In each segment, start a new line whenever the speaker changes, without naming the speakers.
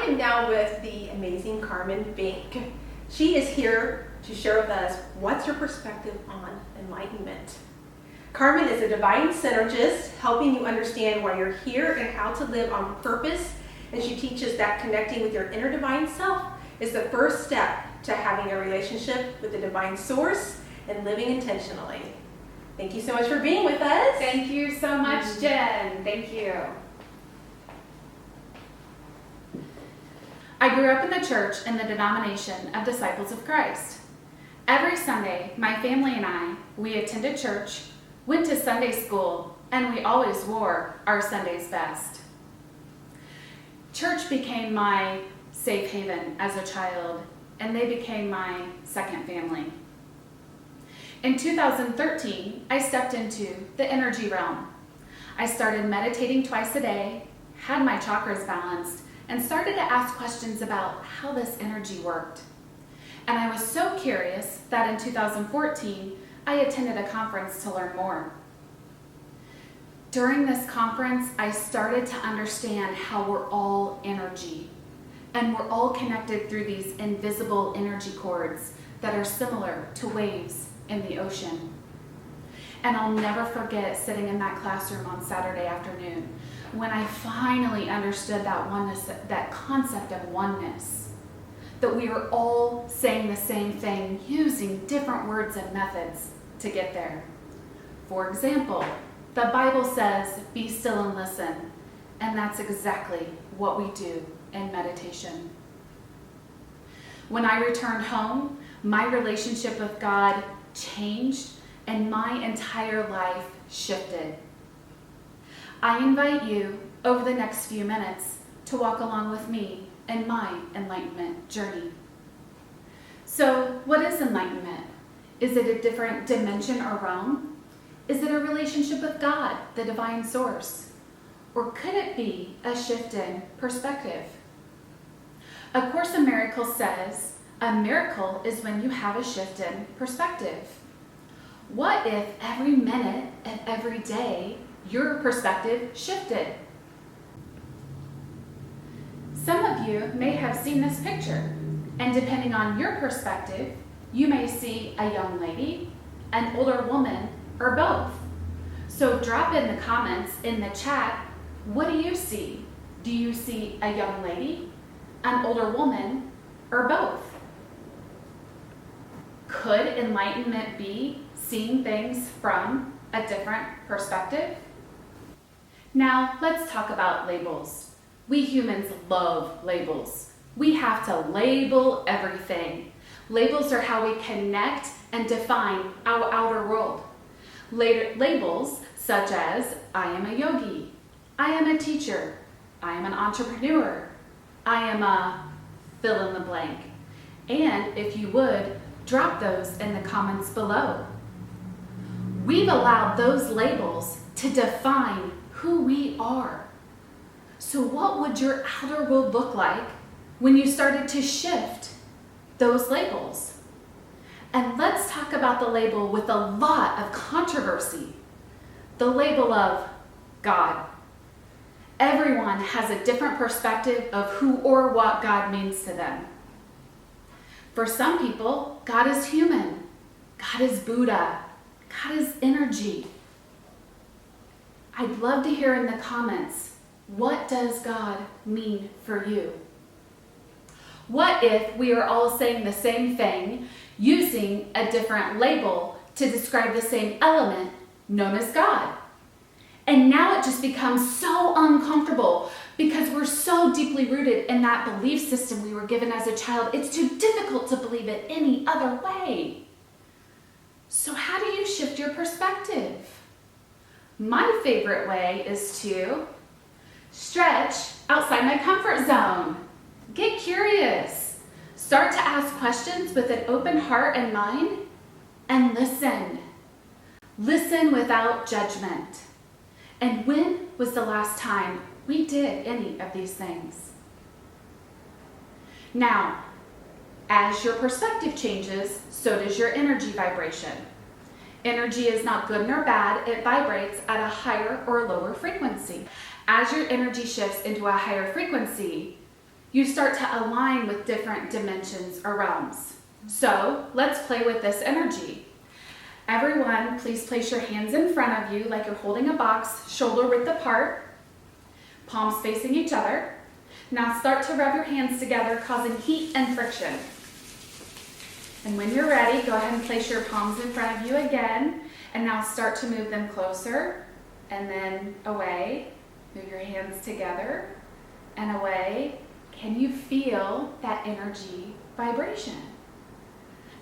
am now with the amazing Karmen Fink. She is here to share with us what's her perspective on enlightenment. Karmen is a divine synergist, helping you understand why you're here and how to live on purpose. And she teaches that connecting with your inner divine self is the first step to having a relationship with the divine source and living intentionally. Thank you so much for being with us.
Thank you so much, Jen. Thank you. I grew up in the church in the denomination of Disciples of Christ. Every Sunday, my family and we attended church, went to Sunday school, and we always wore our Sunday's best. Church became my safe haven as a child, and they became my second family. In 2013, I stepped into the energy realm. I started meditating twice a day, had my chakras balanced, and started to ask questions about how this energy worked. And I was so curious that in 2014, I attended a conference to learn more. During this conference, I started to understand how we're all energy, and we're all connected through these invisible energy cords that are similar to waves in the ocean. And I'll never forget sitting in that classroom on Saturday afternoon when I finally understood that oneness, that concept of oneness, that we are all saying the same thing using different words and methods to get there. For example, the Bible says, "Be still and listen," and that's exactly what we do in meditation. When I returned home, my relationship with God changed and my entire life shifted. I invite you over the next few minutes to walk along with me in my enlightenment journey. So, what is enlightenment? Is it a different dimension or realm? Is it a relationship with God, the divine source? Or could it be a shift in perspective? A Course in Miracles says, a miracle is when you have a shift in perspective. What if every minute of every day your perspective shifted? Some of you may have seen this picture, and depending on your perspective, you may see a young lady, an older woman, or both. So drop in the comments in the chat, what do you see? Do you see a young lady, an older woman, or both? Could enlightenment be seeing things from a different perspective? Now, let's talk about labels. We humans love labels. We have to label everything. Labels are how we connect and define our outer world. Labels such as, I am a yogi, I am a teacher, I am an entrepreneur, I am a fill in the blank. And if you would, drop those in the comments below. We've allowed those labels to define who we are. So what would your outer world look like when you started to shift those labels? And let's talk about the label with a lot of controversy. The label of God. Everyone has a different perspective of who or what God means to them. For some people, God is human. God is Buddha. God is energy. I'd love to hear in the comments, what does God mean for you? What if we are all saying the same thing, using a different label to describe the same element known as God? And now it just becomes so uncomfortable because we're so deeply rooted in that belief system we were given as a child. It's too difficult to believe it any other way. So how do you shift your perspective? My favorite way is to stretch outside my comfort zone. Get curious. Start to ask questions with an open heart and mind, and listen. Listen without judgment. And when was the last time we did any of these things? Now, as your perspective changes, so does your energy vibration. Energy is not good nor bad, it vibrates at a higher or lower frequency. As your energy shifts into a higher frequency, you start to align with different dimensions or realms. So let's play with this energy. Everyone, please place your hands in front of you like you're holding a box, shoulder width apart, palms facing each other. Now start to rub your hands together, causing heat and friction. And when you're ready, go ahead and place your palms in front of you again. And now start to move them closer and then away. Move your hands together and away. Can you feel that energy vibration?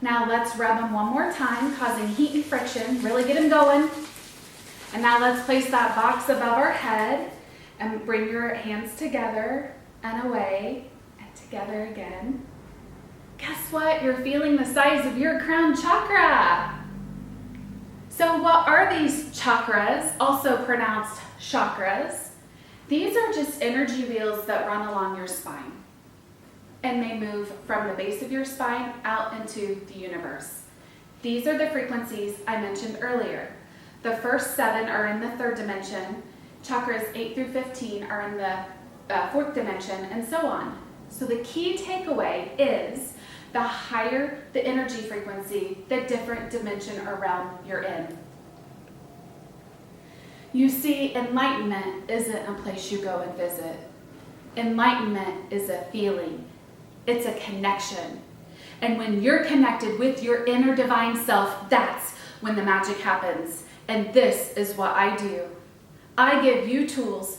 Now let's rub them one more time, causing heat and friction. Really get them going. And now let's place that box above our head and bring your hands together and away and together again. Guess what? You're feeling the size of your crown chakra. So what are these chakras, also pronounced chakras? These are just energy wheels that run along your spine and may move from the base of your spine out into the universe. These are the frequencies I mentioned earlier. The first 7 are in the 3rd dimension. Chakras 8 through 15 are in the 4th dimension, and so on. So the key takeaway is the higher the energy frequency, the different dimension or realm you're in. You see, enlightenment isn't a place you go and visit. Enlightenment is a feeling. It's a connection. And when you're connected with your inner divine self, that's when the magic happens. And this is what I do. I give you tools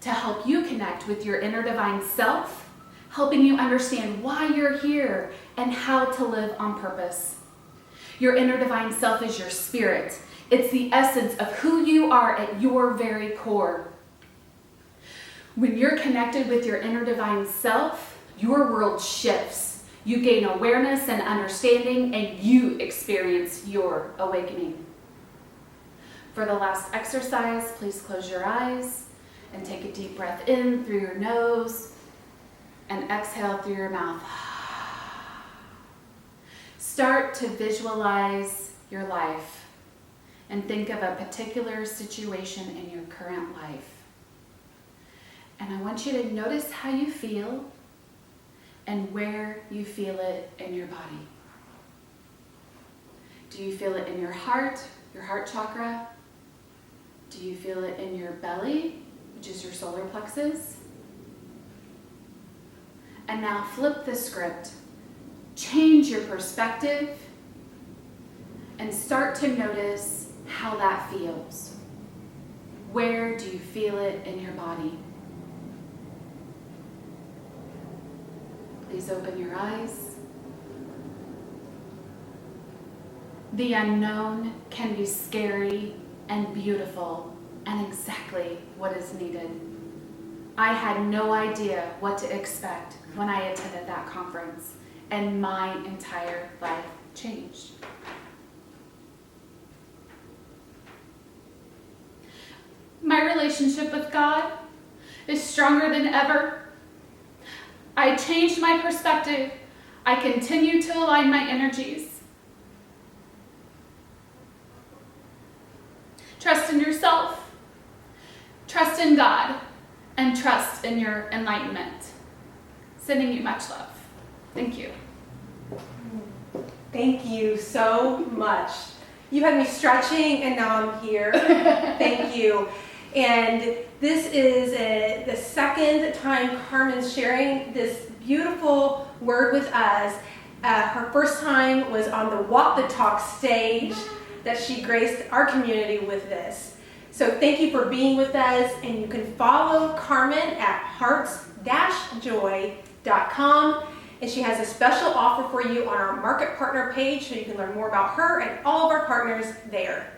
to help you connect with your inner divine self, helping you understand why you're here and how to live on purpose. Your inner divine self is your spirit. It's the essence of who you are at your very core. When you're connected with your inner divine self, your world shifts. You gain awareness and understanding, and you experience your awakening. For the last exercise, please close your eyes and take a deep breath in through your nose and exhale through your mouth. Start to visualize your life and think of a particular situation in your current life. And I want you to notice how you feel and where you feel it in your body. Do you feel it in your heart chakra? Do you feel it in your belly, which is your solar plexus? And now flip the script. Change your perspective and start to notice how that feels. Where do you feel it in your body? Please open your eyes. The unknown can be scary and beautiful and exactly what is needed. I had no idea what to expect when I attended that conference, and my entire life changed. My relationship with God is stronger than ever. I changed my perspective. I continue to align my energies. Trust in yourself, trust in God, and trust in your enlightenment. Sending you much love. Thank you.
Thank you so much. You had me stretching and now I'm here. Thank you. And this is the second time Karmen's sharing this beautiful word with us. Her first time was on the Walk the Talk stage that she graced our community with this. So thank you for being with us, and you can follow Karmen at hearts-joy.com. And she has a special offer for you on our market partner page, so you can learn more about her and all of our partners there.